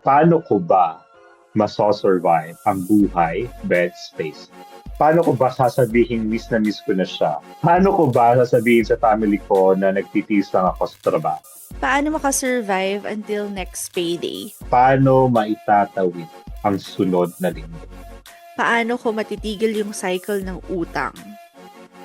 Paano ko ba maso-survive ang buhay, bed, space? Paano ko ba sasabihin miss na miss ko na siya? Paano ko ba sasabihin sa family ko na nagtitiis lang ako sa trabaho? Paano makasurvive until next payday? Paano maitatawid ang sunod na linggo? Paano ko matitigil yung cycle ng utang?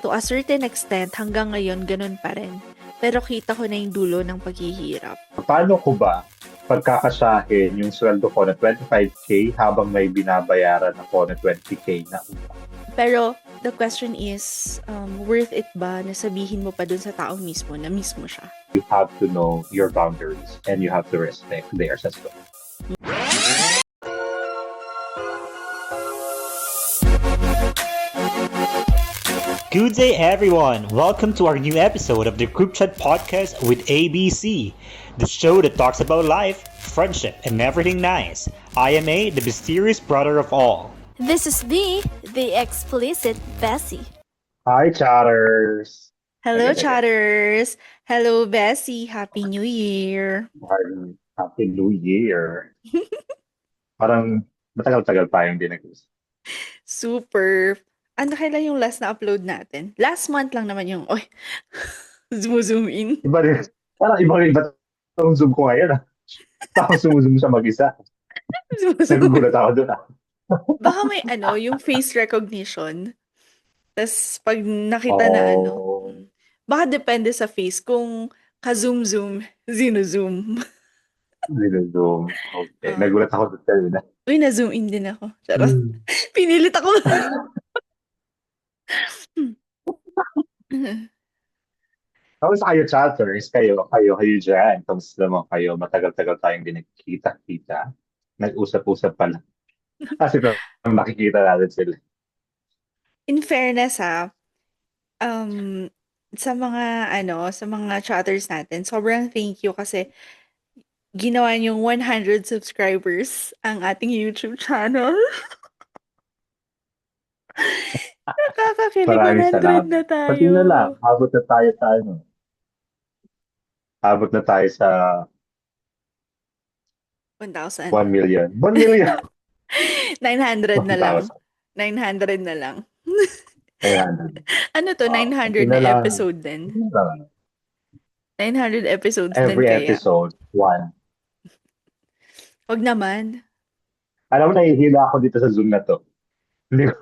To a certain extent, hanggang ngayon, ganun pa rin. Pero kita ko na yung dulo ng paghihirap. Paano ko ba pagkakasahin yung sweldo ko na 25K habang may binabayaran ako na 20K na utang? Pero the question is, worth it ba na sabihin mo pa dun sa tao mismo na mismo siya? You have to know your boundaries and you have to respect theirs as well. Good day, everyone! Welcome to our new episode of the Group Chat Podcast with ABC, the show that talks about life, friendship, and everything nice. I am A, the mysterious brother of all. This is the explicit Bessie. Hi, chatters! Hello, Again, again. chatters! Hello, Bessie! Happy New Year! Happy New Year! Parang matagal-tagal tayong di nag-usap. Super! Ano kailan yung last na upload natin? Last month lang naman yung, oy, zoom in. Iba rin. Parang iba itong Zoom ko ngayon. Tapos sumuzum siya mag-isa. Zoom. Nagugulat ako doon. Baka may yung face recognition. Tapos pag nakita na Oh, baka depende sa face kung ka-zoom, zino-zoom. Zoom. Okay. Ah. Nagulat ako doon sa'yo na. Uy, na-zoom in din ako. Charot. Hmm. Pinilit ako. Kamusta kayo, chatters? Kayo dyan. Kamusta naman kayo? Matagal-tagal tayong di nagkikita-kita. Nag-usap-usap pala. Kasi nakikita natin sila. In fairness um, sa mga chatters natin, sobrang thank you kasi ginawa niyong 100 subscribers ang ating YouTube channel. Nakakakilig, Maraming 100 salamat. na Pati na lang, tayo. abot na tayo sa ano. Abot na tayo sa 1,000. 1 million. 1 million! 900 na lang. 1,000. 900 na lang. 900. Ano to? Pati 900 na na lang. episode Pati din. na lang. 900 episodes din Every kaya. episode, one. Wag naman. Alam mo, nahihila ako dito sa Zoom na to. Hindi ko,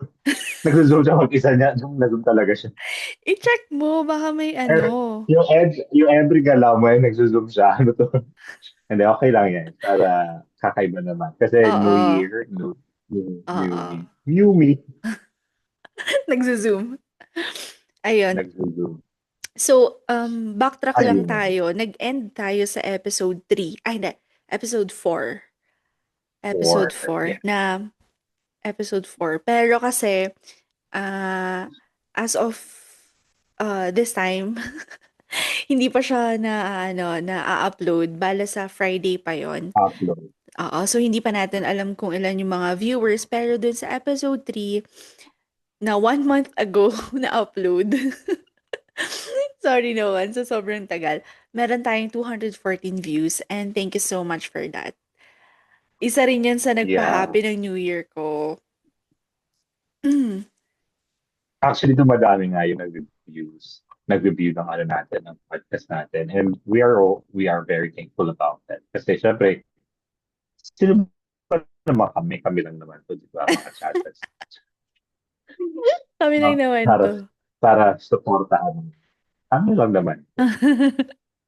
nag-zoom siya mag-isa niya. Nag-zoom talaga siya. I-check mo, baka may Yung every galaw mo, nag-zoom siya. Ano to? Hindi, okay lang yan. Para kakaiba naman. Kasi New Oo. Year, new Oo. me. New me. Nagzo-zoom. Ayun. Nag-zoom. So, backtrack lang Ayun. tayo. Nag-end tayo sa episode 3. Ay, hindi. Episode 4. Episode 4 Yeah. na episode 4. Pero kasi, as of this time, hindi pa siya na-upload. Bala sa Friday pa yon. Upload. Oo, so hindi pa natin alam kung ilan yung mga viewers. Pero dun sa episode 3, na 1 month ago na-upload. Sorry naman, sa sobrang tagal. Meron tayong 214 views and thank you so much for that. Isa rin yan sa Yeah. nagpa-happy ng New Year ko. Actually, dumadami nga yung nag-review ng ano natin, ng podcast natin. And we are very thankful about that. Kasi syempre, sino ba naman kami lang naman to, di ba, mga chatters. Kami lang No? naman Para, to. para supportahan. Kami lang naman.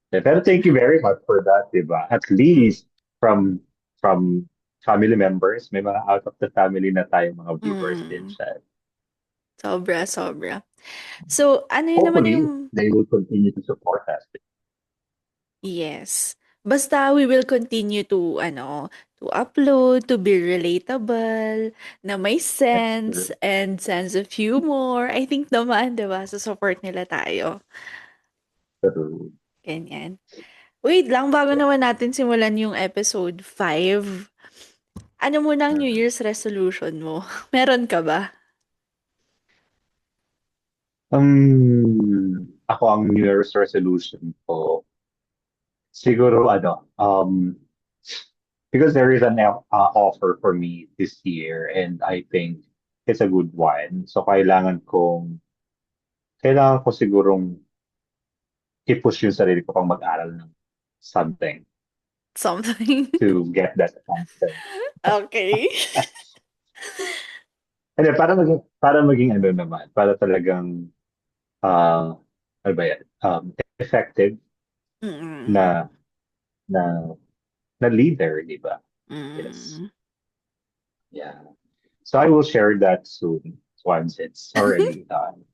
Pero thank you very much for that, di ba? At least from family members, may mga out of the family na tayong mga viewers din siya. Sobra. So, ano yun naman Hopefully, yung... they will continue to support us. Yes. Basta we will continue to upload, to be relatable, na may That's sense, true. and sense of humor. I think naman, diba, sa support nila tayo. True. Ganyan. Wait lang, bago naman natin simulan yung episode 5. Ano muna ang New Year's resolution mo? Meron ka ba? Ako ang New Year's resolution ko, siguro because there is an offer for me this year and I think it's a good one. So kailangan ko sigurong i-push yung sarili ko pang mag-aral ng something Something. to get that attention. Okay. Hindi, para maging ano naman, para talagang, ano ba yan, effective Mm. na, na, na leader, di ba? Yes. Mm. Yeah. So I will share that soon once it's already done.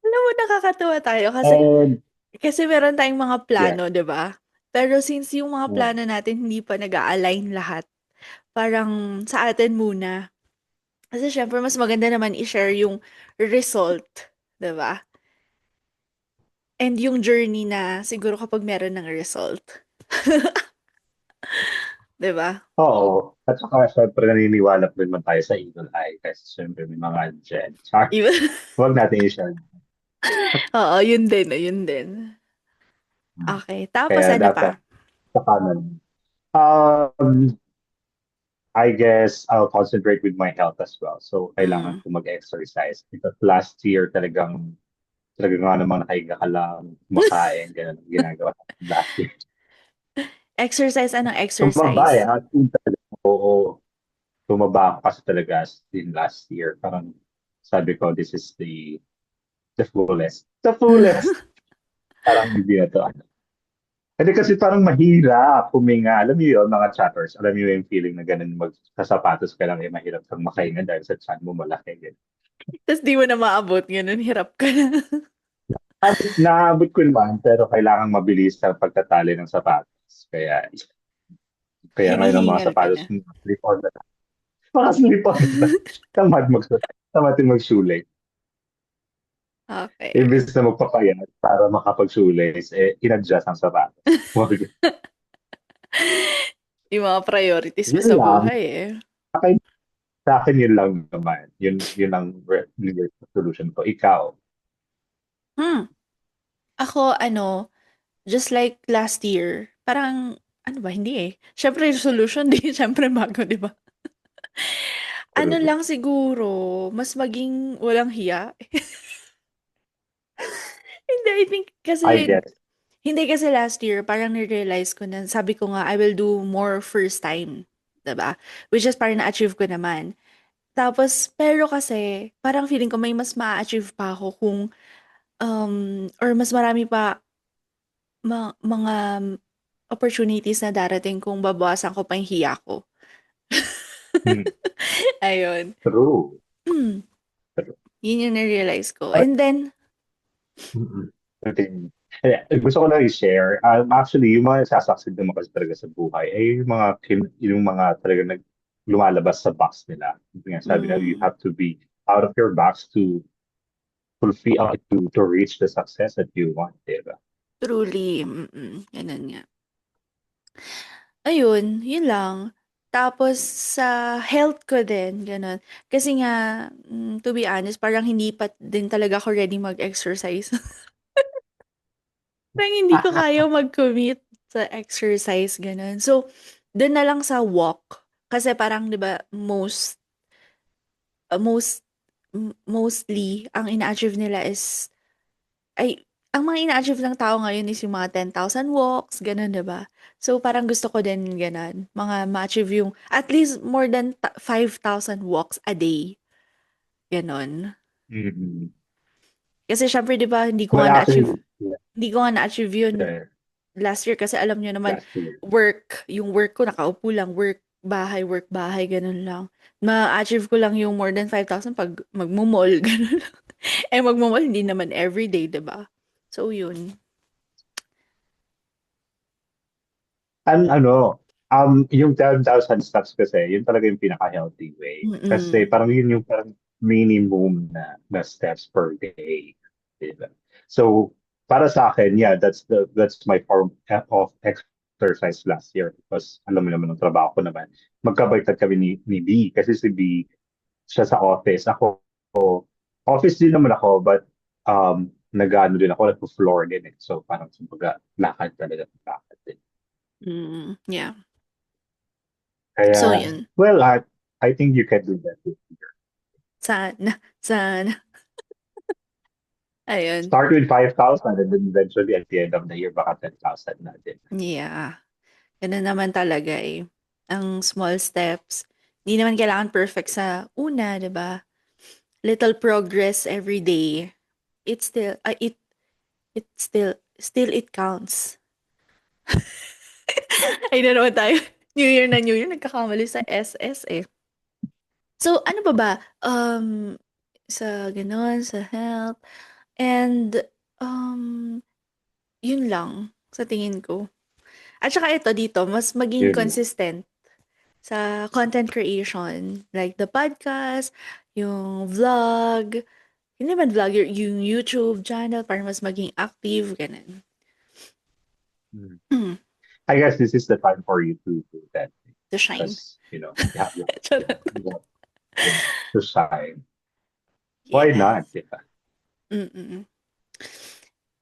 Alam mo, nakakatuwa tayo And, kasi meron tayong mga yeah. plano, 'di ba? Pero since yung mga Yeah. plano natin hindi pa nag-a-align lahat, parang sa atin muna. Kasi syempre mas maganda naman i-share yung result, 'di ba? And yung journey na siguro kapag meron ng result. 'Di ba? Oo. At saka, syempre, naniniwala pa naman tayo sa Eagle Eye kasi syempre may mga dyan. Char, Iba. huwag natin i-share. Oo, yun din, yun din. Okay, tapos Kaya ano dapat pa? sa kanan. Um, I guess I'll concentrate with my health as well. So, kailangan Mm. ko mag-exercise. Because last year, talagang nga naman nakahiga ka lang, kumakain, ganun ang ginagawa natin last year. Exercise, anong Tumaba exercise? As in talaga, oo. Tumaba ako kasi talaga as in last year. Parang sabi ko, this is the fullest. The fullest! Parang hindi na to. Hindi kasi parang mahirap huminga. Alam mo yun, mga chatters, alam mo yung feeling na ganun sa sapatos ka lang, mahirap kang makahinga dahil sa tiyan mo malaki. Ganun. Tapos di mo na maabot, ganun, hirap ka na. Naabot ko naman, pero kailangan mabilis ang pagtatali ng sapatos. Kaya ngayon ang mga Hinihingal ka sapatos, na. slip-on na. Mga slip-on na. Tamad mag-shoelace. Okay. Imbis na magpapayat para makapag-shoelace, in-adjust ang sapatos. Yung mga priorities mo Yun sa lang. buhay eh. Sa akin yun lang naman. Yun ang New Year's resolution ko. Ikaw. Ako, just like last year, parang, ano ba, hindi eh. Syempre, resolution din, syempre bago, di ba? Ano lang siguro, mas maging walang hiya. Hindi, I think I kasi, guess. hindi kasi last year, parang na-realize ko na, sabi ko nga, I will do more first time. Diba? Which is parang na-achieve ko naman. Tapos, pero kasi, parang feeling ko may mas ma-achieve pa ako kung, or mas marami pa mga opportunities na darating kung babawasan ko pa yung hiya ko. Hmm. Ayun. True. Yun yung na-realize ko. Ay. And then, Okay. Gusto ko lang i-share. Actually, yung mga sasucceed naman kasi talaga sa buhay, yung mga talaga lumalabas sa box nila. Sabi na, you have to be out of your box to fulfill, to reach the success that you want, diba? truly, ganun nga. Ayun, yun lang. Tapos sa health ko din, ganun. Kasi nga, to be honest, parang hindi pa din talaga ako ready mag-exercise. Parang hindi ko kaya mag-commit sa exercise, ganun. So, dun na lang sa walk. Kasi parang, di ba, mostly, ang ina-achieve nila ang mga ina-achieve ng tao ngayon is yung mga 10,000 walks, ganun, di ba? So, parang gusto ko din ganun. Mga ma-achieve yung at least more than 5,000 walks a day. Ganun. Mm-hmm. Kasi syempre, di ba, hindi ko Well, nga actually, na-achieve yun last year kasi alam nyo naman, yung work ko, nakaupo lang, work, bahay, ganun lang. Ma-achieve ko lang yung more than 5,000 pag magmumall, ganun lang. Magmumall, hindi naman everyday, diba? So, yun. Yung 10,000 steps kasi, yun talaga yung pinaka-healthy way. Kasi parang yun yung parang minimum na steps per day. Diba? So, para sa akin, yeah, that's my form of exercise last year. Because alam mo naman, ng trabaho ko naman, magkabaliktad kami ni B. Kasi si B, siya sa office. Ako, office din naman ako, but nag-ano din ako, nag-floor din. So, parang lakad talaga. Lakad din. Yeah. So, Kaya, yun. well, I think you can do that. Sana. Ayun. Start with 5,000 and then eventually at the end of the year, baka 10,000 na din. Yeah. Ganun naman talaga eh. Ang small steps. Hindi naman kailangan perfect sa una, 'di ba? Little progress every day. It still, it still it counts. Ay na naman tayo. New Year na New Year, nagkakamali sa SS eh. So, ano pa ba? Sa gano'n, sa health, and, um, yun lang sa tingin ko. At saka ito dito, mas maging Yun lang. consistent sa content creation. Like the podcast, yung vlog, hindi man vlog, yung YouTube channel para mas maging active, ganun. Hmm. I guess this is the time for you to do that To shine. because, you have Charot. to shine. Why Yes. not? Diba? Mm-mm.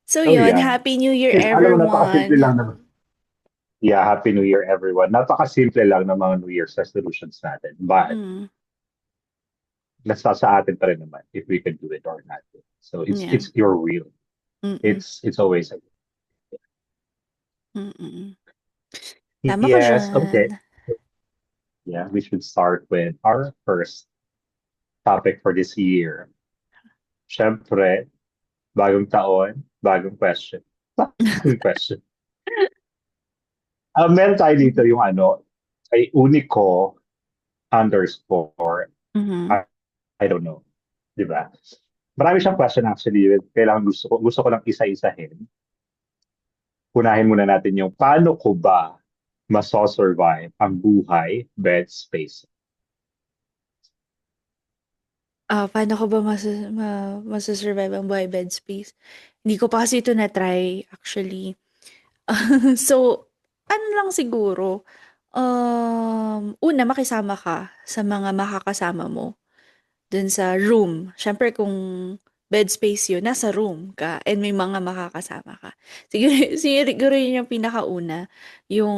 So So, yun, yeah. Happy New Year, Alam mo, napakasimple everyone. lang naman. Yeah, Happy New Year, everyone. Napakasimple lang ng mga New Year's resolutions natin. But, Mm, nasa sa atin pa rin naman if we can do it or not. So, yeah. it's your will. Mm-mm. It's always a Mm-mm. Tama ka yes, okay. dyan. Yeah, we should start with our first topic for this year. Siyempre, bagong taon, bagong question. Bagong question. Meron tayo dito yung ay unico underscore, Mhm. I don't know. Di ba? Marami siyang question actually. Kailangan gusto ko lang isa-isahin. Unahin muna natin yung paano ko ba masosurvive ang buhay bed space? Paano ko ba masu-survive ang buhay bed space? Hindi ko pa kasi ito na-try actually. So, ano lang siguro, una makisama ka sa mga makakasama mo dun sa room. Siyempre kung bed space yun, nasa room ka and may mga makakasama ka. Siguro, siguro yun yung pinakauna, yung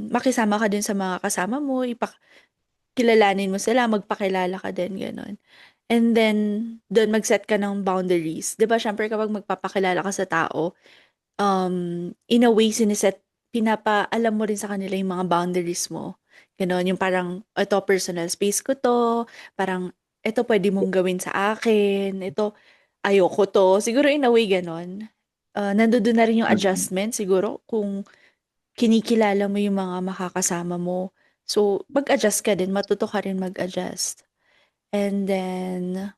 makisama ka din sa mga kasama mo, kilalanin mo sila, magpakilala ka din, gano'n. And then, doon mag-set ka ng boundaries. 'Di ba siyempre kapag magpapakilala ka sa tao, in a way pinapaalam mo rin sa kanila yung mga boundaries mo. Gano'n, yung parang, "Eto personal space ko 'to," parang, "Eto puwede mong gawin sa akin, ito ayoko 'to." Siguro in a way gano'n. Nandodo'n na rin yung Mhm. adjustment siguro kung kinikilala mo yung mga makakasama mo. So, mag-adjust ka din, matuto ka rin mag-adjust. And then,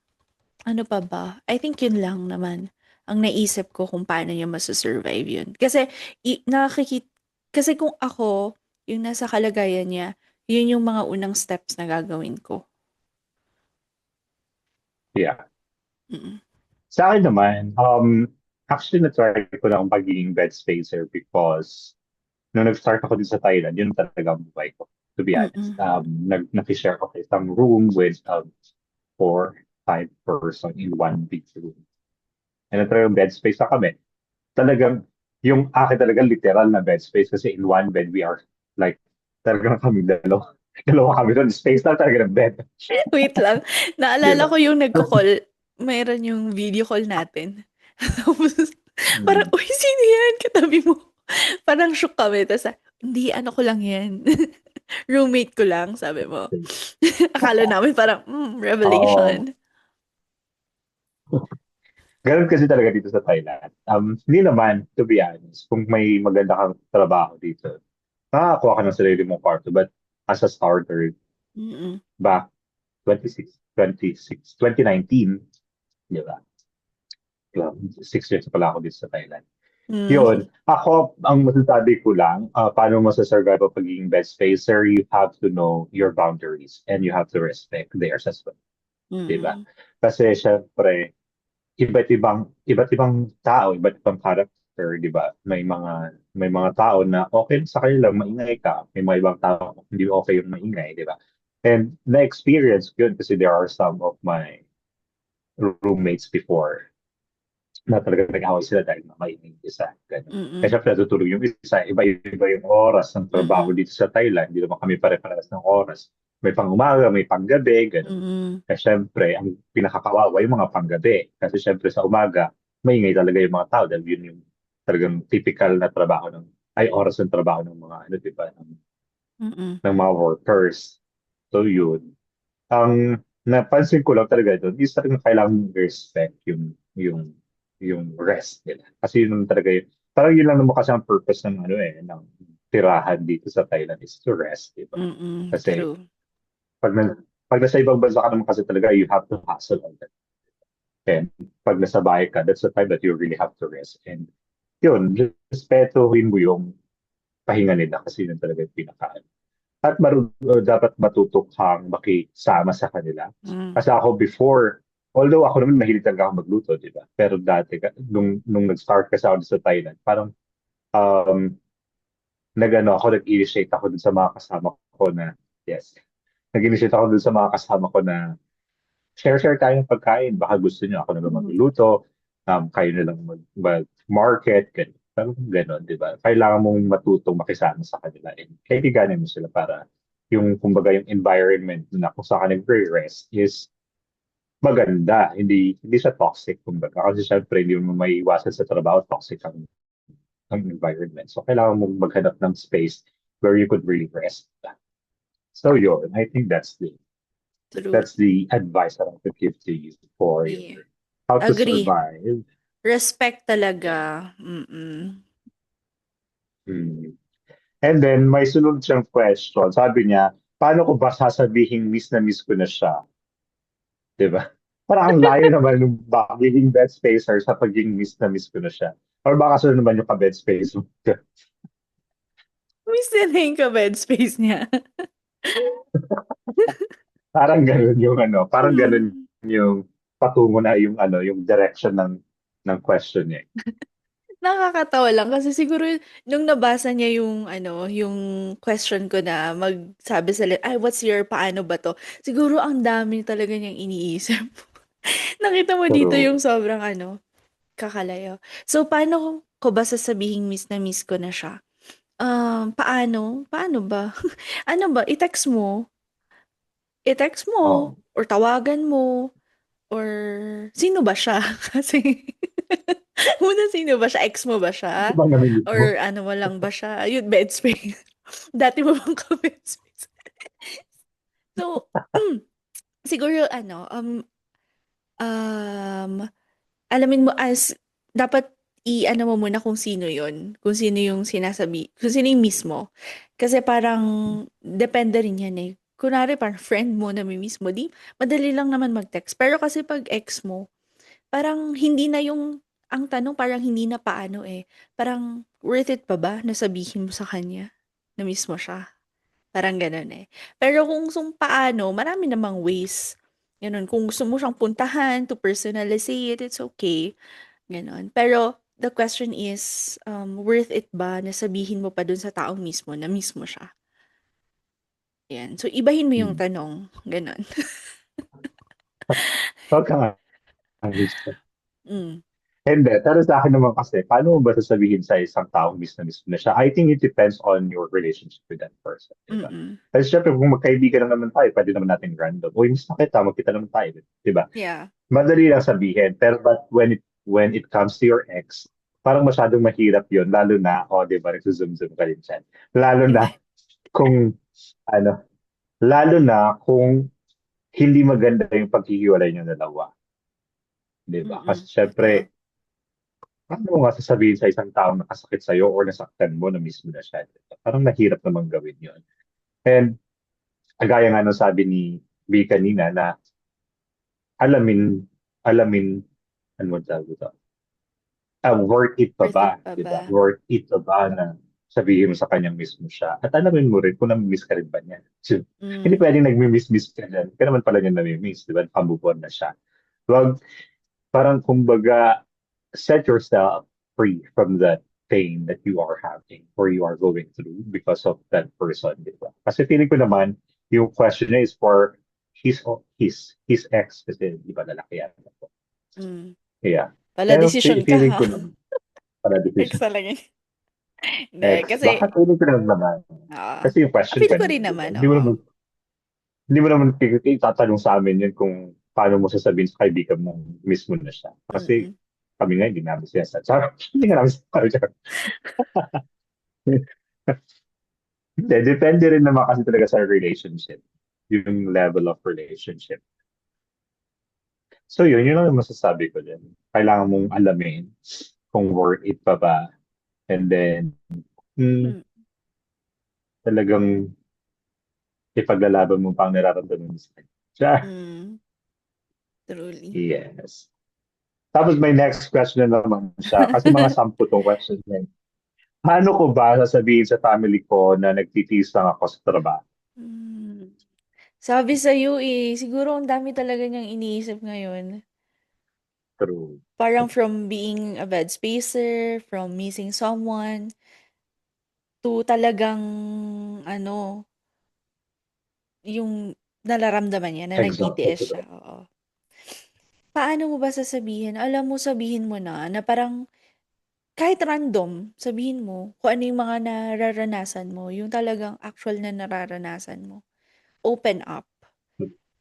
ano pa ba? I think yun lang naman ang naisip ko kung paano niya masu-survive yun. Kasi kasi kung ako, yung nasa kalagayan niya, yun yung mga unang steps na gagawin ko. Yeah. Mm. Sa akin naman, actually na-try ko lang pagiging bed spacer because nung nag-start ako din sa Thailand, yun talaga ang buhay ko, to be honest. Mm. Nag-share ako sa isang room with 4, 5 person in one big room. And talagang bed space na kami. Talagang, yung akin talaga literal na bed space kasi in one bed we are like, talagang kami dalawa. Dalawa kami doon. Space lang talaga ng bed. Wait lang, Di naalala ba? ko yung nagko-call, mayroon yung video call natin. Tapos, parang, Mm. uy, sino yan? Katabi mo. Parang shook kami. Tapos, hindi, ano ko lang yan. Roommate ko lang, sabi mo. Akala namin parang, Oo. revelation. Ganun kasi talaga dito sa Thailand. Hindi naman, to be honest, kung may maganda kang trabaho dito, nakakakuha ka ng sarili mong kwarto. But as a starter, Mm. back 2019, di ba? 6 years pala ako dito sa Thailand. Mm. Yun, ako, ang masasabi ko lang, paano mo sa survive ang pagiging best spacer, you have to know your boundaries and you have to respect theirs as well. Di ba? Mm. Kasi syempre, iba't ibang tao, iba't ibang character, 'di ba? May mga tao na okay sa kanila maingay ka, may mga ibang tao hindi okay yung maingay, 'di ba? And na-experience ko yun kasi there are some of my roommates before na talaga nag-away sila dahil maingay yung isa. Ganun. Mm. Kaya syempre natutulog yung isa, iba-iba yung oras ng trabaho dito sa Thailand. Hindi naman kami pare-parehas ng oras. May pang-umaga, may pang-gabi, ganun. Mm. Kaya syempre, ang pinakakawawa yung mga pang-gabi. Kasi syempre sa umaga, maingay talaga yung mga tao dahil yun yung talagang typical na trabaho oras ng trabaho ng mga, di ba, Mm. ng mga workers. So yun. Ang napansin ko lang talaga doon is talagang kailangan respect yung rest nila. Kasi yun talaga parang yun lang naman kasi ang purpose ng tirahan dito sa Thailand is to rest, di ba? Mm. Kasi True. pag nasa ibang bansa ka naman kasi talaga you have to hustle all that. And pag nasa bahay ka, that's the time that you really have to rest. And yun, respetuhin mo yung pahinga nila kasi yun talaga yung pinaka. At dapat matuto kang makisama sa kanila. Mm. Kasi ako before, although ako naman mahilig talaga ako magluto, di ba? Pero dati, nung nag-start kasi ako sa Thailand, parang um, nag-initiate ako dun sa mga kasama ko na, yes, nag-initiate ako dun sa mga kasama ko na share tayo ng pagkain. Baka gusto niyo ako na lang magluluto, kayo na lang mag-market, ganun. Parang ganun, di ba? Kailangan mong matutong makisama sa kanila. And kaibiganin mo sila para kumbaga, yung environment na kung saan ka nag-rest is maganda. Hindi siya toxic, kumbaga. Kasi syempre, hindi mo maiiwasan sa trabaho, toxic ang environment. So, kailangan mong maghanap ng space where you could really rest. So, yun. I think that's True. the advice that I could give to you for Yeah. how to Agree. survive. Respect talaga. Mm-mm. And then, may sunod siyang question. Sabi niya, paano ko ba sasabihin miss na miss ko na siya? Diba? Parang ang layo naman ng pagiging bed spacer sa pagiging miss na miss ko na siya. Or baka sunod naman yung ka-bed space mo. Miss na yung ka-bed space niya. Parang ganun parang ganun Mm. yung patungo na yung direction ng question niya. Nakakatawa lang kasi siguro nung nabasa niya yung question ko na magsabi ay, what's your paano ba to? Siguro ang dami talaga niyang iniisip. Nakita mo dito Pero, yung sobrang kakalayo. So, paano ko ba sasabihin miss na miss ko na siya? Paano? Paano ba? Ano ba? I-text mo? I-text mo? oh, Or tawagan mo? Or sino ba siya? Kasi una, sino ba siya? Ex mo ba ano siya? bang namimiss mo? Or ano mo lang ba siya? Ayun, bed space. Dati mo bang ka-bed space? So, siguro alamin mo dapat i-ano mo muna kung sino yon, kung sino yung kung sino yung mismo. Kasi parang depende rin yan eh. Kunwari parang friend mo na miss mo, di madali lang naman mag-text. Pero kasi pag ex mo, parang hindi na ang tanong parang hindi na paano eh. Parang worth it pa ba na sabihin mo sa kanya na miss mo siya? Parang gano'n eh. Pero kung paano, marami namang ways. Gano'n. Kung gusto mo siyang puntahan to personally say it, it's okay. Gano'n. Pero the question is, worth it ba na sabihin mo pa dun sa taong mismo na mismo siya? Yan. So, ibahin mo yung Hmm. tanong. Gano'n. Huwag ka nga miss ko. Mm. Hindi. Pero sa akin naman kasi, paano mo ba sasabihin sa isang taong miss na siya? I think it depends on your relationship with that person. Diba? Mm-mm. Kasi syempre, kung magkaibigan lang naman tayo, pwede naman natin random. Uy, miss na kita, magkita naman tayo. Diba? Yeah. Madali lang sabihin. Pero but when it comes to your ex, parang masyadong mahirap yun. Lalo na, diba, nagsusum-zoom ka rin dyan. Lalo na kung, ano, lalo na kung hindi maganda yung paghihiwalay nyo dalawa. Diba? Mm-mm. Kasi syempre, Totoo. paano mo nga sasabihin sa isang taong nakasakit sa'yo or nasaktan mo na mismo na siya? Diba? Parang nahirap naman gawin yun. And, gaya nga nung sabi ni B kanina na alamin, ano mo tawag ito? Worth it pa Worth ba? it pa Diba? ba? Worth it pa ba na sabihin mo sa kanyang mismo siya? At alamin mo rin kung nami-miss ka rin ba niya. So, hindi Mm. pwedeng nagmi-miss ka dyan. Kaya naman pala niya nami-miss. Diba? Naka-move on na siya. Wag, parang kumbaga, set yourself free from that pain that you are having or you are going through because of that person, di ba? Kasi feeling ko naman, yung question is for his ex kasi di ba lalaki yan. Mm. Yeah. Pala Pero desisyon ka feeling ha. ko naman, para Ex decision. talaga. Hindi, kasi, Baka feeling ko lang naman. ah, Kasi yung question feel ko kanina, rin di ba? naman, Hindi mo oo. naman, itatanong sa amin yun kung paano mo sasabihin sa kaibigan mo mismo na siya. Kasi Mm. kami nga, hindi namin siya sa charot. Hindi nga namin siya. Hindi, depende rin naman kasi talaga sa relationship. Yung level of relationship. So yun lang yung masasabi ko din. Kailangan mong alamin kung worth it pa ba. And then, hmm, Mm. talagang ipaglalaban mo pa ang nararamdaman mo sa kanya. Siya. Mm. Truly. Yes. Tapos may next question na naman siya. Kasi mga 10 tong question na yun. Paano ko ba sasabihin sa family ko na nagtitiis lang ako sa trabaho? Mm. Sabi sa'yo eh, siguro ang dami talaga niyang iniisip ngayon. True. Parang from being a bed spacer, from missing someone, to talagang ano, yung nararamdaman niya na Exhausted nagtitiis siya, sila. oo. Paano mo ba sasabihin? Alam mo, sabihin mo na parang kahit random, sabihin mo kung ano yung mga nararanasan mo, yung talagang actual na nararanasan mo. Open up.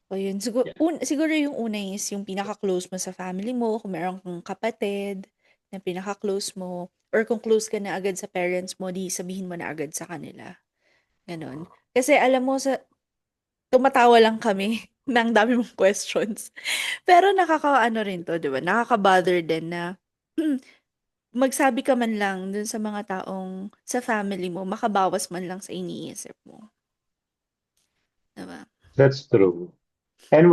O yun, siguro, Yeah. siguro yung una is yung pinaka-close mo sa family mo, kung meron kang kapatid na pinaka-close mo, or kung close ka na agad sa parents mo, di sabihin mo na agad sa kanila. Ganon. Kasi alam mo, tumatawa lang kami ng dami mong questions. Pero nakakaano rin to, di ba? Nakaka-bother din na magsabi ka man lang dun sa mga taong sa family mo, makabawas man lang sa iniisip mo. Di ba? That's true. And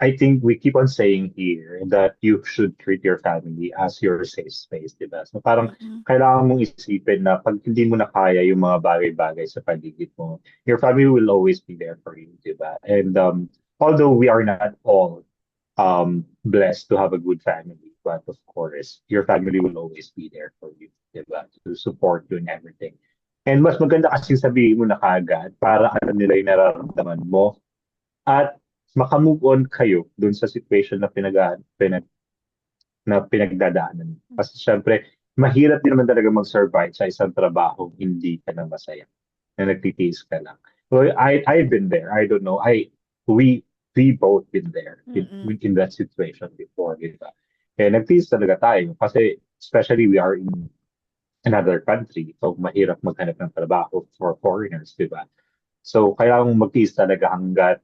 I think we keep on saying here that you should treat your family as your safe space, di ba? So parang Mm-mm. kailangan mong isipin na pag hindi mo na kaya yung mga bagay-bagay sa paligid mo, your family will always be there for you, di ba? And although we are not all blessed to have a good family, but of course, your family will always be there for you, di ba? To support you in everything. And mas maganda kasi sabihin mo na kagad para alam nila yung nararamdaman mo at makamove on kayo dun sa situation na na pinagdadaanan. Kasi syempre, mahirap din naman talaga mag-survive sa isang trabaho hindi ka na masaya, na nagtitiis ka lang. So I've been there. I don't know. We, we both been there Mm-mm. in that situation before, di ba? Eh, nagtiis talaga tayo kasi especially we are in another country. So mahirap maghanap ng trabaho for foreigners, di ba? So kailangan mong magtiis talaga hanggat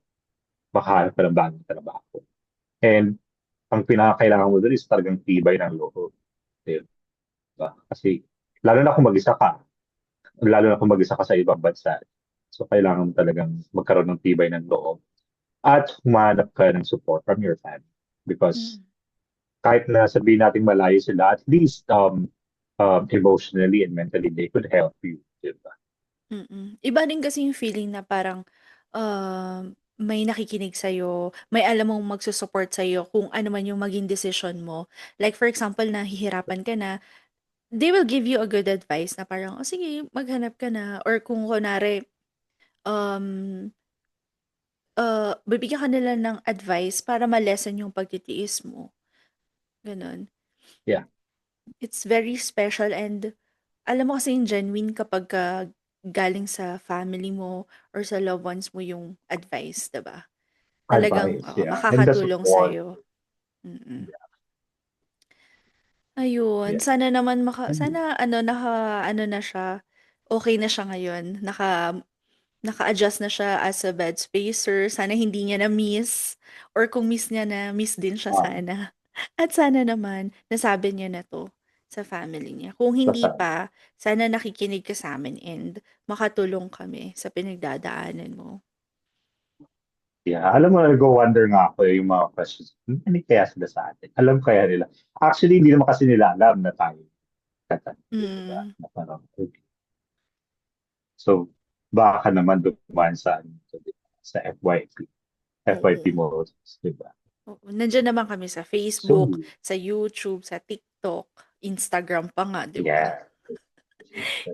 makahanap ka ng bagong trabaho. And ang pinakakailangan mo doon is talagang tibay ng loob. Di ba? Kasi lalo na kung mag-isa ka sa ibang bansa. So kailangan mo talagang magkaroon ng tibay ng loob at humanap ka ng support from your family. Because Mm. kahit na sabihin natin malayo sila, at least emotionally and mentally, they could help you. Di ba? Mm. Iba din kasi yung feeling na parang, may nakikinig sa'yo, may alam mong magsu-support sa'yo kung ano man yung maging decision mo. Like for example, nahihirapan ka na, they will give you a good advice na parang, "Oh, sige, maghanap ka na." Or kung kunwari, um, bibigyan ka nila ng advice para ma-lessen yung pagtitiis mo, gano'n. Yeah. It's very special and alam mo kasing genuine kapagka galing sa family mo or sa loved ones mo yung advice, 'di ba? Talagang, Advice, oo, yeah. And the makakatulong support. sa'yo. Mm. Ayun, Yeah. sana naman And sana ano, naka-ano na siya, okey na siya ngayon, naka-adjust na siya as a bed spacer, sana hindi niya na-miss or kung miss niya na, miss din siya um, sana. At sana naman nasabi niya na 'to sa family niya. Kung hindi basta pa, sana nakikinig ka sa'min and makatulong kami sa pinagdadaanan mo. yeah, alam mo, nag-wonder nga ako yung mga questions. Ano kaya sila sa atin? Alam kaya nila? Actually, hindi naman kasi nila alam na tayo katanungan, di ba? Mm, Na parang, okay. So, baka naman dumaan sa, di ba, sa FYP oo. models, di ba? Oo, nandiyan naman kami sa So, Facebook, sa YouTube, sa TikTok, Instagram pa nga, 'di ba? yeah.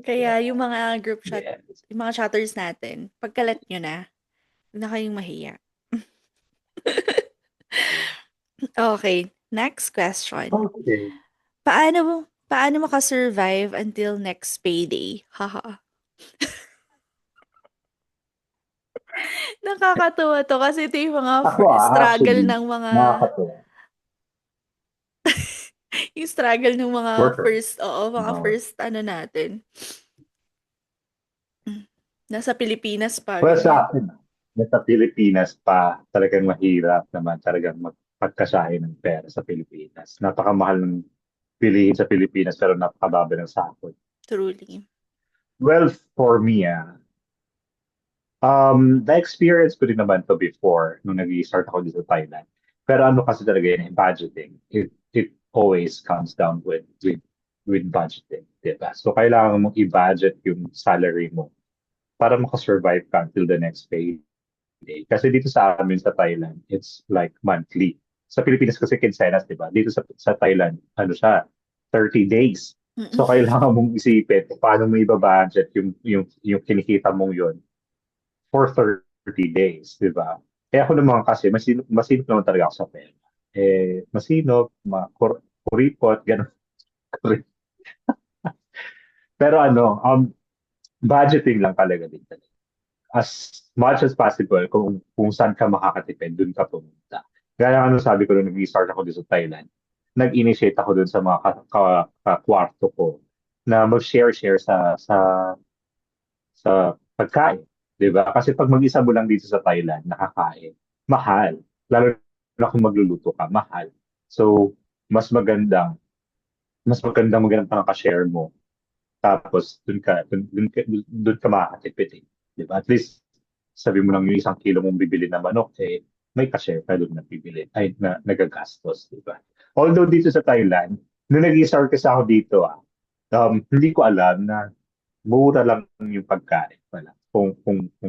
Kaya yung mga group chat, Yeah. yung mga chatters natin, pagkalat nyo na, huwag na kayong mahiya. Okay. Next question. Okay. Paano makasurvive until next payday? Haha. Nakakatuwa to kasi ito yung mga Ako struggle actually, ng mga nakakatuwa. yung struggle ng mga Worker. mga No. first ano natin. Nasa Pilipinas pa, Well, ganyan. sa akin, nasa Pilipinas pa, talagang mahirap naman talagang magpagkasahin ng pera sa Pilipinas. Napakamahal ng bilihin sa Pilipinas pero napakababa ng sahod. Truly. Well, for me, na-experience ko din naman to before nung nag-start ako dito sa Thailand. Pero ano kasi talaga yun, budgeting. It always comes down with budgeting, diba? So, kailangan mong i-budget yung salary mo para makasurvive ka until the next payday. Kasi dito sa amin sa Thailand, it's like monthly. Sa Pilipinas kasi quincenas, di ba? Dito sa Thailand, ano siya, 30 days. So, Mm-mm. kailangan mong isipin kung paano mo i-budget yung kinikita mong yun for 30 days, di ba? Kaya ako naman kasi, masinop naman talaga ako sa pera. Masinop, kuripot, gano'n. Pero budgeting lang talaga din. As much as possible, kung saan ka makakatipid, dun ka pumunta. Gaya ng ano sabi ko nung nag-start ako dito sa Thailand, nag-initiate ako dun sa mga kwarto ko na mag-share-share sa pagkain. 'Di ba? Kasi pag mag-isa mo lang dito sa Thailand, nakakain, mahal. Lalo na kung magluluto ka, mahal. So, mas magandang, magandang ka share mo. Tapos, dun ka makakatipid. 'Di ba? At least, sabi mo lang yung 1 kilo mong bibili na manok, may ka-share ka doon na bibili, nagagastos, di ba? Although dito sa Thailand, nung nag-start kasi ako dito, hindi ko alam na mura lang yung pagkain pala kung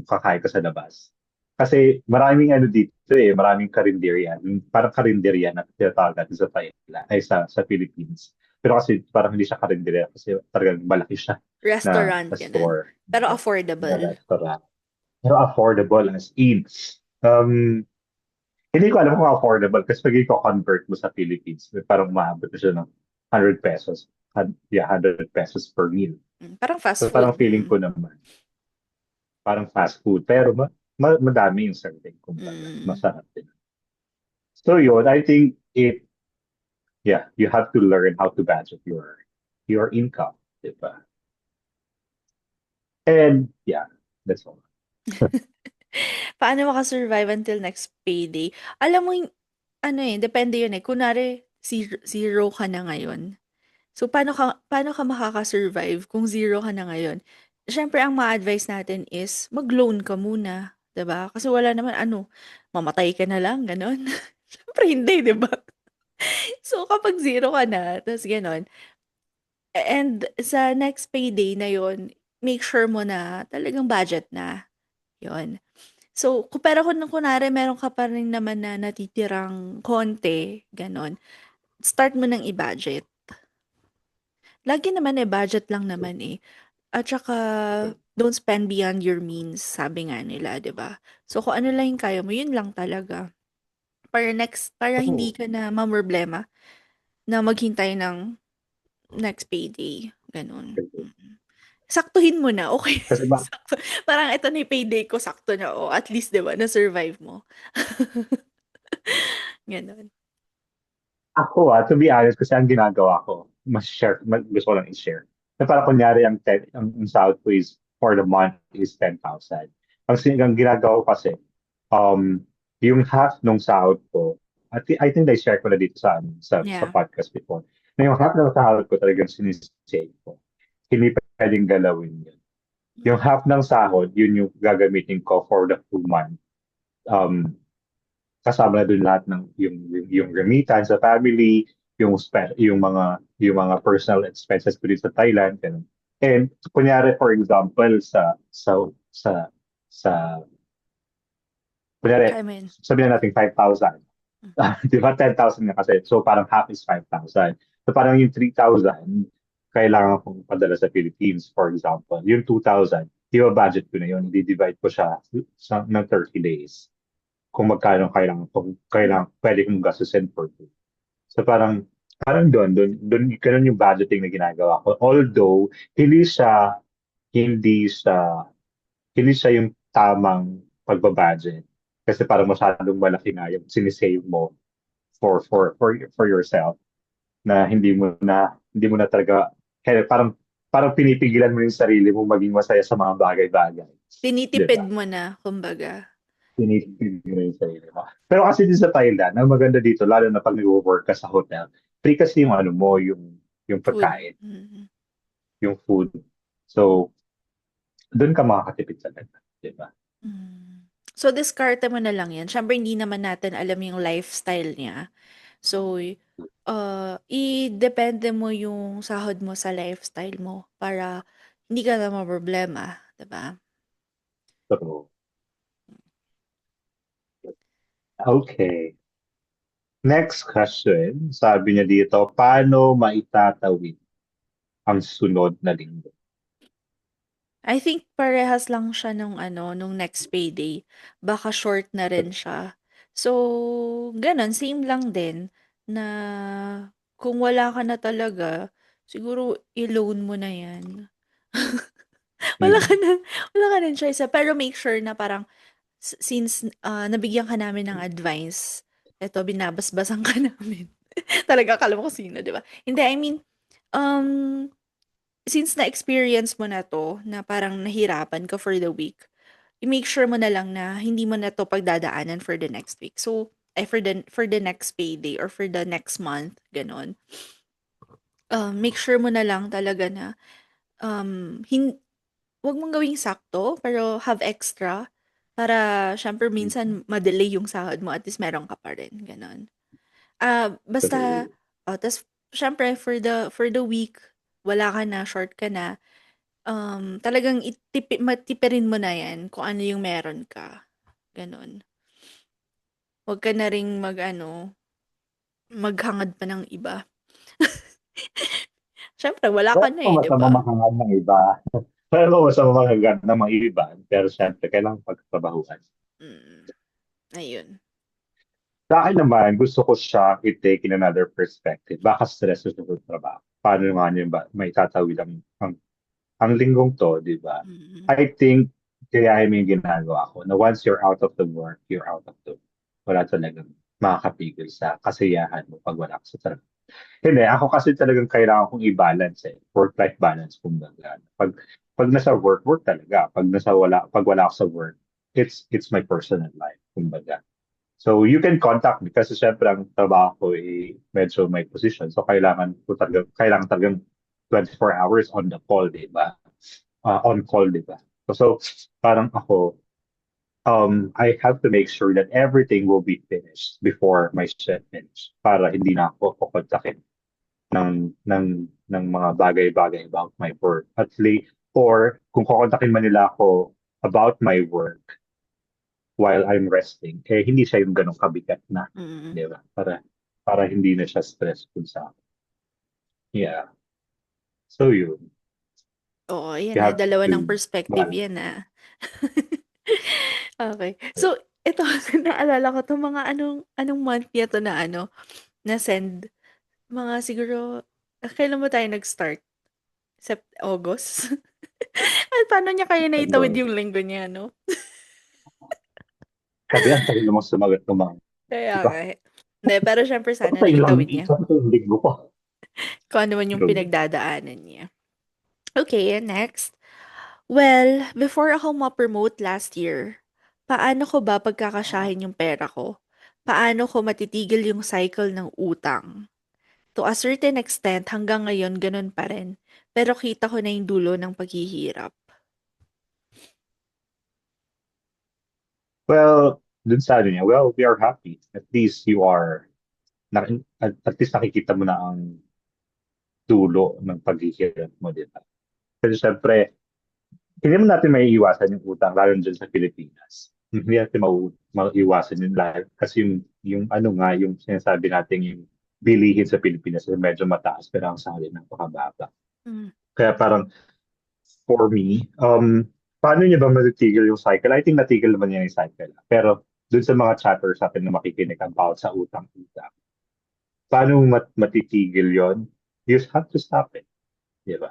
kakain ka sa labas. Kasi maraming ano dito maraming karinderya. Yung parang karinderya na tinatawag natin sa Thailand, sa Philippines. Pero kasi parang hindi siya karinderya kasi talagang malaki siya Restaurant, na ganun. store, Pero na affordable. restaurant. Pero affordable as in. Um, Hindi ko alam kung affordable kasi pag i-convert mo sa Philippines, parang maabot na siya ng 100 pesos. Yeah, 100 pesos per meal. Parang fast So food. parang feeling ko naman, parang fast food. Pero madami yung serving, kumbaga. Mm. Masarap din. So yun, I think you have to learn how to budget your income, diba? And yeah, that's all. Paano makasurvive until next payday? Alam mo depende yun eh. Kunwari, zero ka na ngayon. So, paano ka makakasurvive kung zero ka na ngayon? Siyempre, ang ma-advise natin is mag-loan ka muna. 'Di ba? Kasi wala naman mamatay ka na lang, ganon. Siyempre, hindi, 'di ba? So, kapag zero ka na, tapos ganon, and sa next payday na yon, make sure mo na talagang budget na. Yon. So, pero kung kunwari meron ka pa rin naman na natitirang konti, ganon, start mo ng i-budget. Lagi naman budget lang naman eh. At saka, don't spend beyond your means, sabi nga nila, 'di ba? So, kung ano lang yung kaya mo, yun lang talaga. Para hindi Oo. ka na mamroblema na maghintay ng next payday, gano'n. Saktuhin mo na, okey. Kasi Parang ito na yung payday ko, sakto na, at least 'di ba, na-survive mo. Gano'n. ako to be honest, kasi ang ginagawa ko, gusto ko lang i-share. Na parang kunyari, ang sahod ko is for the month is 10,000. Ang ginagawa ko kasi, um, yung half nung sahod ko, I think I-share ko na dito sa Yeah. podcast before, na yung half ng sahod ko talagang sinisave ko. Hindi pwedeng galawin yun. Yung half ng sahod, yun yung gagamitin ko for the full month. Um, Kasama na dun lahat ng yung remittance sa family, yung mga personal expenses ko dito sa Thailand, ganun. And kunyari for example sa kunyari I mean, sabihin natin 5,000. Di ba 10,000 nga kasi. So parang half is 5,000. So parang yung 3,000 kailangan kong padala sa Philippines, for example. Yung 2,000, budget ko na yun. I-divide ko siya ng 30 days kung magkano kailangan pwede kong gastusin per day. So parang doon ganun yung budgeting na ginagawa ko. Although hindi siya hindi siya hindi siya yung tamang pagbabudget kasi parang masyadong malaki nga yung sinisave mo for yourself na hindi mo na talaga kaya parang pinipigilan mo yung sarili mo maging masaya sa mga bagay-bagay. Di Tinitipid ba? mo na, kumbaga. Pinipigilan mo yung sarili mo. Pero kasi din sa Thailand, ang maganda dito, lalo na pag nag-work ka sa hotel, free kasi yung ano mo, yung Food. pagkain, yung food. So, doon ka makakatipid talaga. Di ba? So, diskarte mo na lang yan. Siyempre, hindi naman natin alam yung lifestyle niya. So, i-depende mo yung sahod mo sa lifestyle mo para hindi ka na problema, 'di ba? So, okay. Next question, sabi niya dito, paano maitatawid ang sunod na linggo? I think parehas lang siya nung next payday. Baka short na rin siya. So, ganun, same lang din na kung wala ka na talaga, siguro i-loan mo na yan. Wala ka Mm. na, wala ka ng choice. Pero make sure na parang since nabigyan ka namin ng advice, eto binabasbasan ka namin. Talaga akala mo kung sino, 'di ba? Hindi, I mean, um, since na-experience mo na 'to, na parang nahirapan ka for the week, i-make sure mo na lang na hindi mo na 'to pagdadaanan for the next week. So, for the next payday or for the next month, gano'n. Make sure mo na lang talaga na, um, hin 'wag mong gawing sakto, pero have extra para siyempre minsan ma-delay yung sahod mo, at least meron ka pa rin, gano'n. Basta True. ta's siyempre for the week, wala ka na, short ka na, talagang tipirin mo na 'yan kung ano yung meron ka, gano'n. Huwag ka na ring maghangad pa ng iba. Siyempre wala ka Pero na, kung 'di masama ba? makangad ng iba, pero kung masama makangad ng mga iba, pero syempre, kailangan pagtrabahuan. Mm, ayun. Sa akin naman, gusto ko siya i-take in another perspective. Baka stress sa trabaho. Paano nga niya ba may tatawid ang linggong to, di ba? Mm. I think, kaya mo yung ginagawa ko, na once you're out of the work, you're out of the work. Wala talagang makakapigil sa kasiyahan mo pag wala ka sa trabaho. Hindi, ako kasi talagang kailangan kong i-balance eh. Work-life balance, kumbaga. Pag nasa work, work talaga. Pag wala ako sa work, it's my personal life, kumbaga. So you can contact me kasi syempre ang trabaho ko medyo may position. So kailangan talagang 24 hours on the call, di ba? On call, di ba? So parang ako, I have to make sure that everything will be finished before my shift finish para hindi na ako kukontakin ng mga bagay-bagay about my work. At least, or kung kukontakin man nila ako about my work, while I'm resting, hindi siya yung ganong kabigat na, Mm. di ba? Para hindi na siya stressful sa akin. Yeah. So yun, Oo, ayan you na, have dalawa ng to perspective balance. yan, Okay. So, ito naalala ko 'tong mga anong month niya 'to na-send? Mga siguro, kailan ba tayo nag-start? August? At paano niya kaya naitawid Ano, yung linggo niya, 'no? sabi ang tagal namang sumagot ng mga, Kaya di ba? nga eh. Hindi, pero siyempre sana Patay lang, naitawid niya patay yung linggo ko. kung ano man yung True. pinagdadaanan niya. Okay, next. Well, before ako ma-promote last year, paano ko ba pagkakasyahin yung pera ko? Paano ko matitigil yung cycle ng utang? To a certain extent, hanggang ngayon ganun pa rin. Pero kita ko na yung dulo ng paghihirap. Well, dun sa ano niya, well, we are happy. At least at least nakikita mo na ang dulo ng paghihirap mo, di ba? Kasi syempre, hindi naman natin may iwasan yung utang, lalo dyan sa Pilipinas. Hindi natin maiiwasan yun lahat. Kasi yung ano nga, yung sinasabi natin yung bilihin sa Pilipinas ay medyo mataas pero ang sahod ay napakababa. Mm. Kaya parang for me, paano niya ba matitigil yung cycle? I think natigil naman niya yung cycle. Pero dun sa mga chatters natin na makikinig about sa utang-utang, paano mo matitigil yon? You have to stop it. Di ba?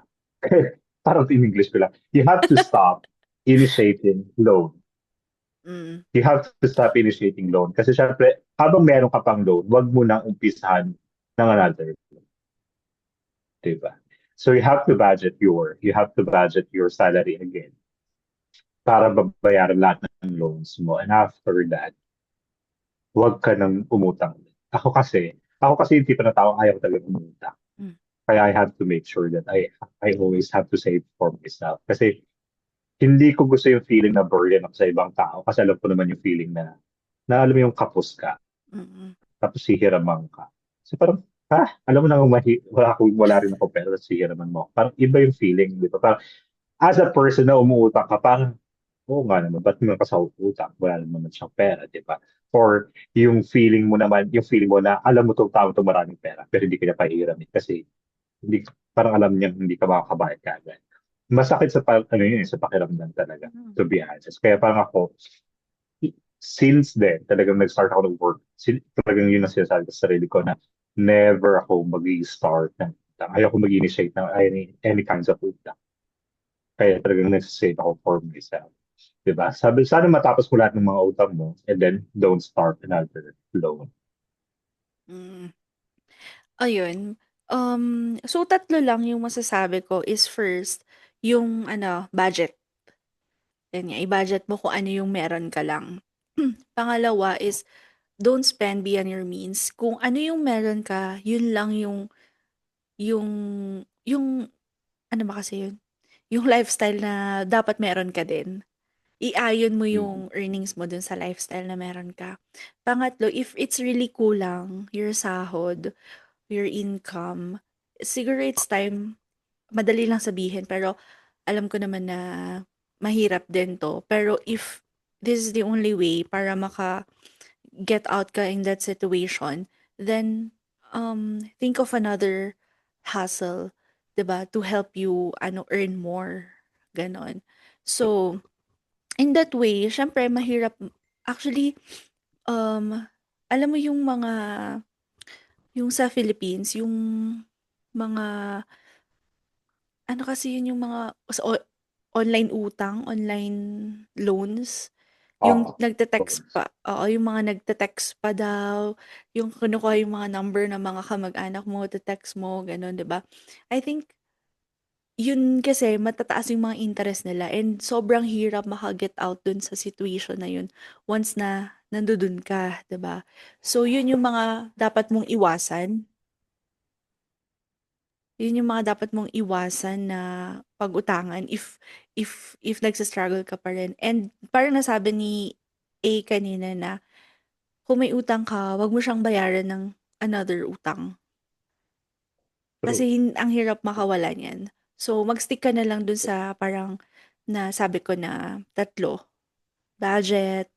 Parang in English ko lang. You have to stop initiating loan. Mm. You have to stop initiating loan. Kasi syempre, habang meron ka pang loan, wag mo nang umpisahan ng another. Diba? So you have to budget your salary again para babayaran lahat ng loans mo. And after that, wag ka nang umutang. Ako kasi yung tipo na tao ayaw talaga umutang. Mm. Kaya I have to make sure that I always have to save for myself. Kasi hindi ko gusto yung feeling na burden ako sa ibang tao. Kasi alam ko naman yung feeling na alam mo yung kapos ka, Mm. tapos hihiraman ka. So parang, alam mo na wala rin ako pero tapos hihiraman mo. Parang iba yung feeling, di ba? Parang, as a person na umuutang ka, parang, oo nga naman, ba't mo ka sa utang? Wala naman siyang pera, di ba? Or yung feeling mo na alam mo itong tao itong maraming pera, pero hindi ka niya pahihiramin kasi hindi, parang alam niya hindi ka makakabayad kagad. Masakit ano yun, sa pakiramdam talaga, to be honest. Kaya parang ako, since then, talagang nag-start ako ng work. Talagang yun ang sinasabi ko sa sarili ko na never ako mag-start ng utang. Ayoko mag-initiate ng any kinds of utang. Kaya talagang nagsisave ako for myself. Diba? Sabi, sana matapos mo lahat ng mga utang mo and then don't start another loan. Mm. Ayun. So tatlo lang yung masasabi ko is first, yung budget. Yan nga, i-budget mo kung ano yung meron ka lang. Pangalawa is, don't spend beyond your means. Kung ano yung meron ka, yun lang yung, ano ba kasi yun? Yung lifestyle na dapat meron ka din. Iayon mo Mm. yung earnings mo dun sa lifestyle na meron ka. Pangatlo, if it's really kulang, your sahod, your income, siguro it's time, madali lang sabihin, pero alam ko naman na mahirap din to. Pero if this is the only way para get out ka in that situation, then think of another hustle, 'di ba, to help you earn more, ganon. So, in that way, syempre mahirap actually alam mo yung sa Philippines, yung mga ano kasi yun yung mga online utang, online loans. Yung Oo. nagte-text pa, oo, yung mga nagte-text pa daw, yung kinukuha yung mga number ng mga kamag-anak mo, te-text mo, gano'n, 'di ba? I think yun kasi matataas yung mga interest nila and sobrang hirap maka-get out dun sa situation na yun once na nandudun ka, 'di ba? So yun yung mga dapat mong iwasan. Yun yung mga dapat mong iwasan na pag-utangan if nagsa-struggle ka pa rin. And parang nasabi ni A kanina na kung may utang ka, wag mo siyang bayaran ng another utang. True. Kasi ang hirap makawala niyan. So, mag-stick ka na lang dun sa parang na sabi ko na tatlo. Budget,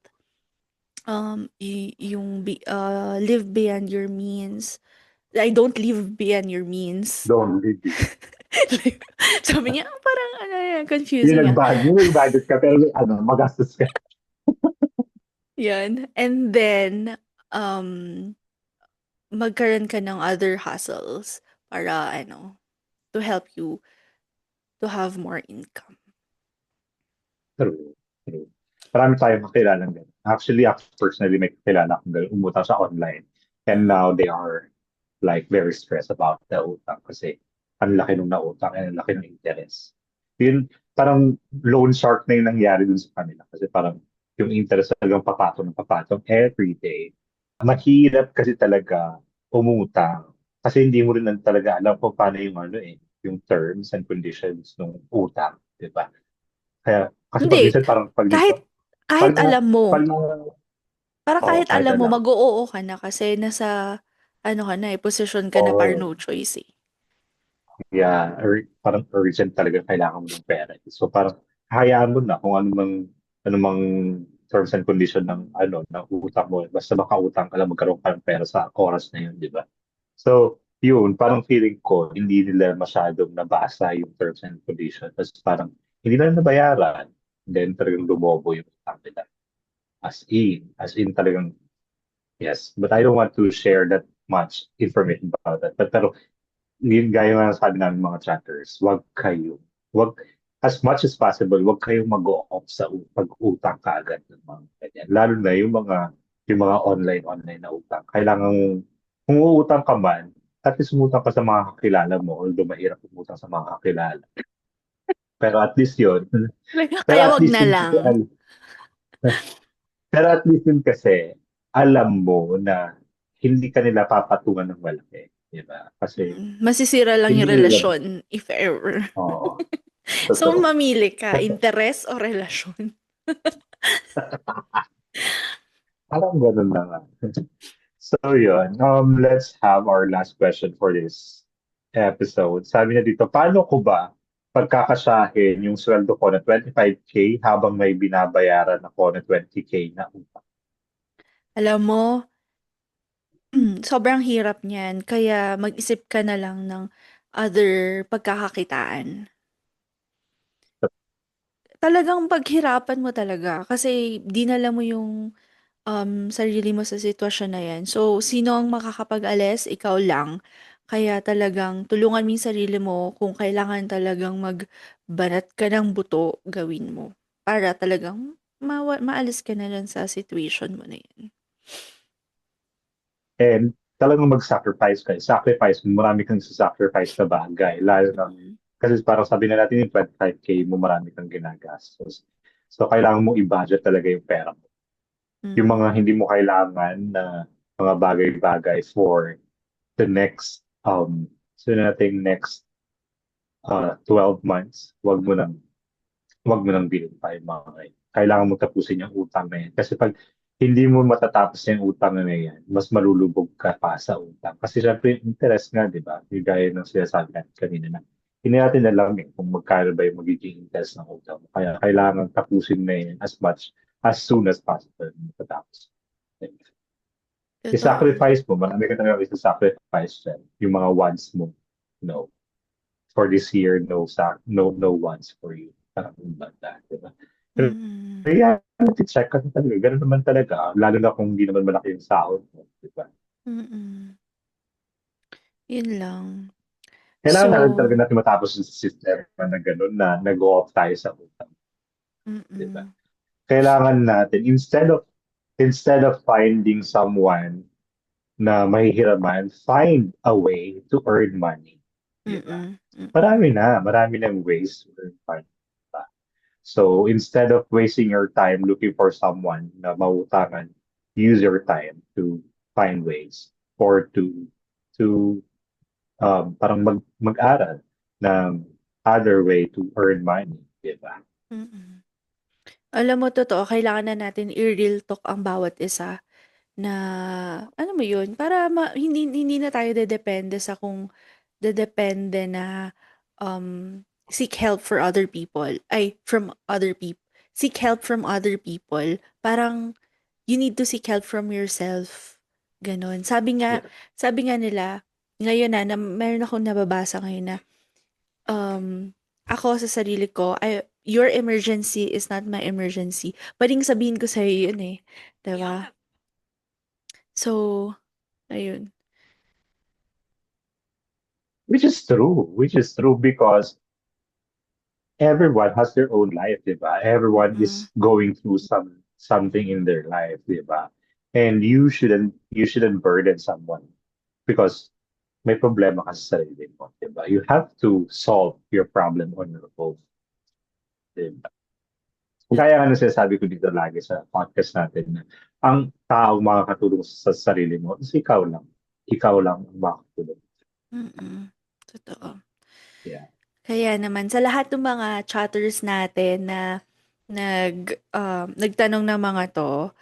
live beyond your means. I don't live beyond your means. Don't leave it. Sabi niya, parang confusing ah. Yung nag-budget ka, pero magastos ka. Yan. And then, um, magkaroon ka ng other hustles para to help you to have more income. True. True. Marami tayong kakilala ng ganun. Actually, ako personally, may kakilala akong ganun. Umutang sa online. And now they are like very stressed about the utang kasi ang laki nung nautang and ang laki ng interest. Yun, parang loan shark na yung nangyari dun sa kanila kasi parang yung interest talagang papatong every day. Mahirap kasi talaga umutang kasi hindi mo rin talaga alam kung paano yung yung terms and conditions ng utang, di ba? Kaya kasi pag Hindi, minsan parang pag kahit dito, kahit pag na, alam mo, pag na, parang oh, kahit kahit alam mo, alam. mag-oo ka na kasi nasa, ka na posisyon ka na para Oh, no choice eh. yeah, parang urgent talaga kailangan mo ng pera. So parang hayaan mo na kung ano mang terms and condition ng utang mo. Basta makautang ka lang, magkaroon ka ng pera sa oras na yun, di ba? So, yun, parang feeling ko, hindi nila masyadong nabasa yung terms and conditions. Tapos parang hindi na nabayaran. Then talagang lumobo yung utang nila. As in talagang, yes. But I don't want to share that much information about that. Pero yun gaya nga sabi namin mga chatters, wag as much as possible, wag kayong mag-off sa pag-utang kaagad ng mga ganyan. Lalo na yung mga online na utang. Kailangan kung uutang ka man, at least umutang ka sa mga kakilala mo, although mahirap umutang sa mga kakilala. Pero at least yun, pero Kaya at wag least na yun lang. pero at least yun kasi, alam mo na hindi ka nila papatungan ng malaki. Diba? Kasi Masisira lang hindi yung nila, relasyon, if ever. oo, So, totoo. mamili ka, interes o relasyon? Parang ganun na nga. So yun, let's have our last question for this episode. Sabi na dito, paano ko ba pagkakasahin yung sweldo ko na 25K habang may binabayaran ako na 20K na utang? Alam mo, sobrang hirap niyan. Kaya mag-isip ka na lang ng other pagkakakitaan. Talagang paghirapan mo talaga kasi dinala mo yung sarili mo sa sitwasyon na yan. So, sino ang makakapag-alis? Ikaw lang. Kaya talagang tulungan mo yung sarili mo kung kailangan talagang magbanat ka ng buto, gawin mo. Para talagang maalis ka na lang sa situation mo na yan. And talagang mag-sacrifice ka. Sacrifice, marami kang sacrifice na bagay. Lalo na, Mm. kasi parang sabi na natin yung 25K mo, marami kang ginagastos. So, kailangan mo i-budget talaga yung pera mo. Yung Mm. mga hindi mo kailangan na mga bagay-bagay for the next, next 12 months, wag mo nang bilhin pa yung mga ngayon. Kailangan mo tapusin yung utang na yan. Kasi pag hindi mo matatapos yung utang na yan, mas malulubog ka pa sa utang. Kasi syempre, yung interest nga, di ba? Yung gaya ng sinasabi natin kanina na, hindi natin alam kung magkano ba yung magiging interest ng utang mo. Kaya kailangan tapusin na yan as soon as possible matatapos. Totoo. I-sacrifice mo, marami ka talaga i-sacrifice dyan. Yung mga wants mo, no. For this year, no wants for you. Parang banda, di ba? Pero Mm. reality check kasi talaga, ganun naman talaga. Lalo na kung hindi naman malaki yung sahod mo, di ba? Mm. Yun lang. Kailangan natin So, talaga natin matapos yung system na gano'n na nag-go-off tayo sa utang, di ba? mm. Kailangan natin, instead of finding someone na mahihiraman, find a way to earn money, di ba? Mm. Mm. Marami ng ways to earn money. Diba? So instead of wasting your time looking for someone na mautangan, use your time to find ways or to parang mag-aral ng other way to earn money, di ba? Mm. Alam mo, totoo, kailangan na natin i-real talk ang bawat isa na, ano mo yun, para hindi na tayo dedepende sa kung dedepende na seek help for other people, ay, from other people. Seek help from other people. Parang, you need to seek help from yourself. Ganon. Yeah. Sabi nga nila, ngayon na meron akong nababasa ngayon na, ako sa sarili ko, your emergency is not my emergency. Pwedeng sabihin ko sa'yo yun eh. Diba? So, ayun. Which is true because everyone has their own life, di ba? Everyone Mm-mm. is going through something in their life, di ba? And you shouldn't burden someone because may problema ka sa sarili mo, di ba? You have to solve your problem on your own, di ba? Kaya nga Totoo. na sinasabi ko dito lagi sa podcast natin na ang taong makakatulong sa sarili mo is ikaw lang. Ikaw lang ang makakatulong. Mm-mm. Totoo. Yeah. Kaya naman, sa lahat ng mga chatters natin na nagtanong ng mga to,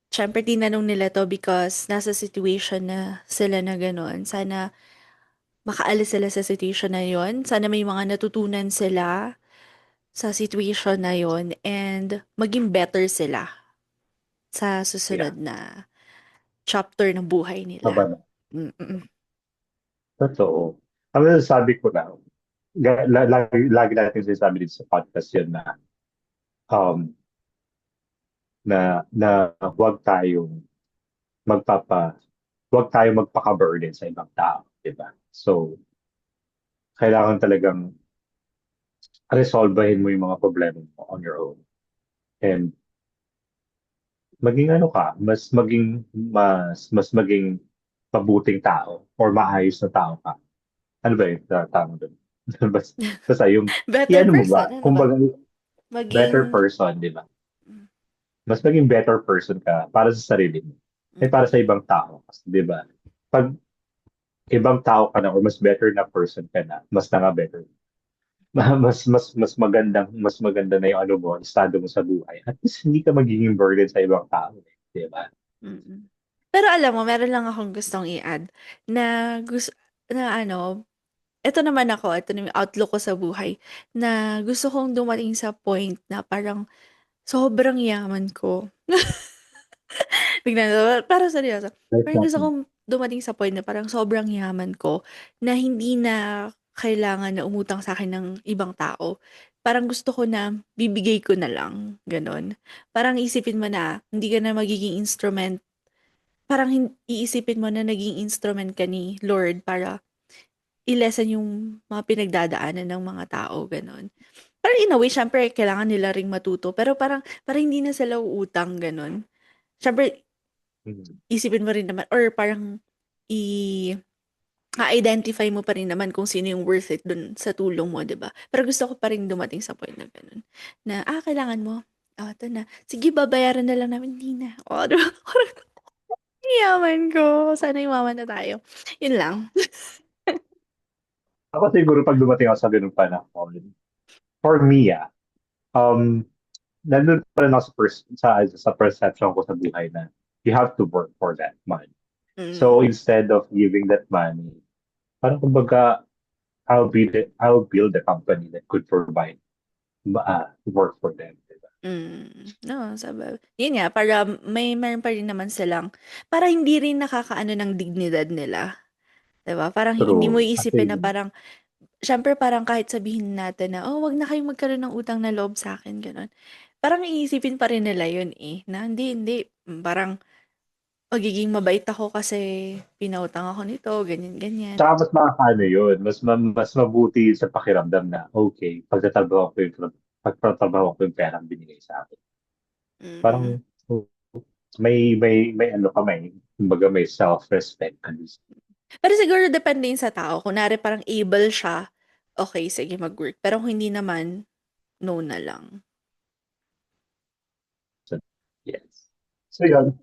syempre tinanong nila to because nasa situation na sila na gano'n. Sana makaalis sila sa situation na yon. Sana may mga natutunan sila sa situation na yon and maging better sila sa Yeah. susunod na chapter ng buhay nila. Aba, Mm-mm. totoo. Ang sabi ko lang, lagi natin sinasabi dito sa podcast yun um, na huwag tayong magpapa huwag tayo magpaka-burden sa ibang tao, di ba? So, kailangan talagang resolbahin mo yung mga problema mo on your own. And maging ano ka, mas maging mabuting tao or maayos na tao ka. Ano ba yung tama doon? Basta yung, Better ano mo person, ba? ano ba? Kumbaga, better Maging, person, di ba? Mas maging better person ka para sa sarili mo. Eh para sa ibang tao. Kasi, di ba? Pag ibang tao ka na or mas better na person ka na, mas na nga better. Mas maganda na yung ano mo, estado mo sa buhay. At least hindi ka magiging burden sa ibang tao, eh, di ba? mm. Pero alam mo, meron lang akong gustong i-add na ano, eto naman ako, eto na yung outlook ko sa buhay, na gusto kong dumating sa point na parang sobrang yaman ko. Bigla na, parang seryoso. Like Parang gusto that. kong dumating sa point na parang sobrang yaman ko na hindi na kailangan na umutang sa akin ng ibang tao. Parang gusto ko na bibigay ko na lang, gano'n. Parang isipin mo na hindi ka na magiging instrument, parang iisipin mo na naging instrument ka ni Lord para i-lessen yung mga pinagdadaanan ng mga tao, gano'n. Parang in a way, siyempre kailangan nila ring matuto, pero parang hindi na sila uutang, gano'n. Siyempre, Mhm. isipin mo rin naman or parang i identify mo pa rin naman kung sino yung worth it dun sa tulong mo, 'di ba? Pero gusto ko pa rin dumating sa point na gano'n, na, kailangan mo, ito na, sige babayaran na lang namin, hindi na. Oh, 'di ba? Parang yaman ko, sana yumaman na tayo. Yun lang. Ako siguro pag dumating ako sa ganung panahon, for me, nandun pa rin ako sa perception ko sa buhay na you have to work for that money. So Mm, instead of giving that money, parang kumbaga, I'll build a company that could provide work for them. Diba? no, yun nga, para meron pa rin naman silang, para hindi rin nakakaano ng dignidad nila, 'di ba? Parang hindi mo True. iisipin na Kasi, parang siyempre parang kahit sabihin natin na, "Oh, wag na kayong magkaroon ng utang na loob sa'kin," gano'n. Parang iisipin pa rin nila yun, eh, na hindi, hindi, parang magiging mabait ako kasi pinautang ako nito, ganyan, ganyan. tsaka mas makakaano yun, mas mabuti sa pakiramdam na, okay, pagtatrabaho ko yung perang binigay sa akin. Mm. Parang, oh, may ano ka, kumbaga may self-respect ka. Pero siguro depende yun sa tao. Kunwari parang able siya, okay, sige mag-work. Pero kung hindi naman, no na lang. So, yes. So, yun.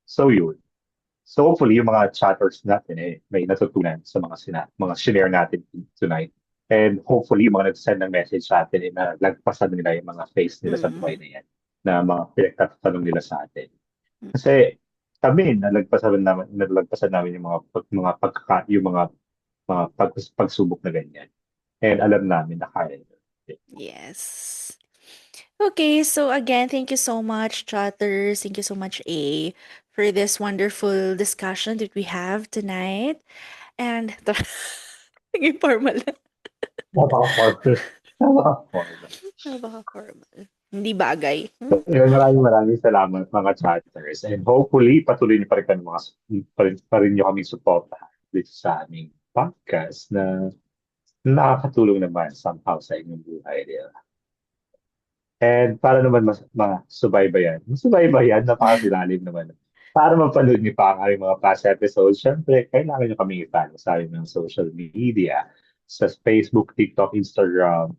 So, yun. So, hopefully, yung mga chatters natin, may natutunan sa mga shinare natin tonight. And hopefully, yung mga nag-send ng message sa atin, nalagpasan nila yung mga face nila sa buhay Mm. na yan, na mga pinagtatanong nila sa atin. Mm. Kasi, kami, nalagpasan namin yung pagsubok na ganyan. And alam namin na kaya nyo. Yes. Okay, so again, thank you so much, chatters. Thank you so much, A, for this wonderful discussion that we have tonight. And, naging formal na. Napaka-formal. Napaka-formal. Napaka-formal. Hindi bagay. Yun, maraming salamat mga chatters. And hopefully, patuloy niyo pa rin pa rin niyo kaming suportahan dito sa aming podcast na nakakatulong naman somehow sa inyong buhay. Di ba? And para naman masubaybayan, napakasilalim naman. Para mapanood niyo pa ang aming mga past episodes, syempre, kailangan niyo kaming i-follow sa aming mga social media sa Facebook, TikTok, Instagram,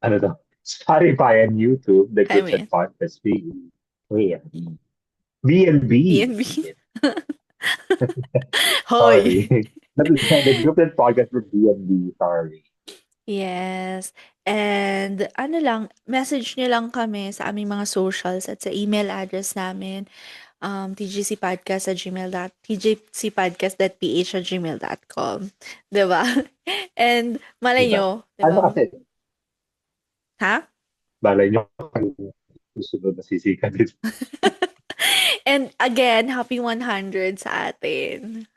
ano to, Spotify and YouTube, the Kaya Group mo Chat yan. Podcast, B&B. DNB. Hoy. Sorry. The Group Chat Podcast with B&B, sorry. Yes. And ano lang, message niyo lang kami sa aming mga socials at sa email address namin, tgcpodcast@gmail.ph@gmail.com. 'Di ba? And malay Diba? nyo, 'di Ano ba? kasi, Ha? balay nyo ang susunod na sisika dito. And again, happy 100 sa atin.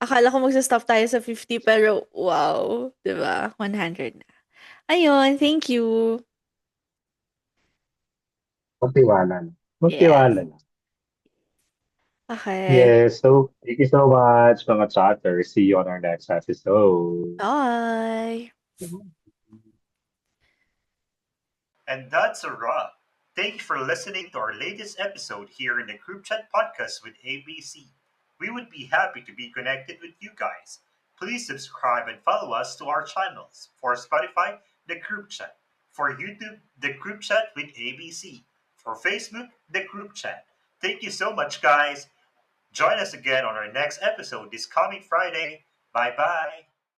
Akala ko magsa-stop tayo sa 50 pero wow, 'di ba? 100 na. Ayun, thank you. Magtiwala lang. Yes. Magtiwala lang. Okay. Yes, so thank you so much, mga chatters. See you on our next episode. Bye. And that's a wrap. Thank you for listening to our latest episode here in the Group Chat Podcast with ABC. We would be happy to be connected with you guys. Please subscribe and follow us to our channels. For Spotify, the Group Chat. For YouTube, the Group Chat with ABC. For Facebook, the Group Chat. Thank you so much, guys. Join us again on our next episode this coming Friday. Bye bye.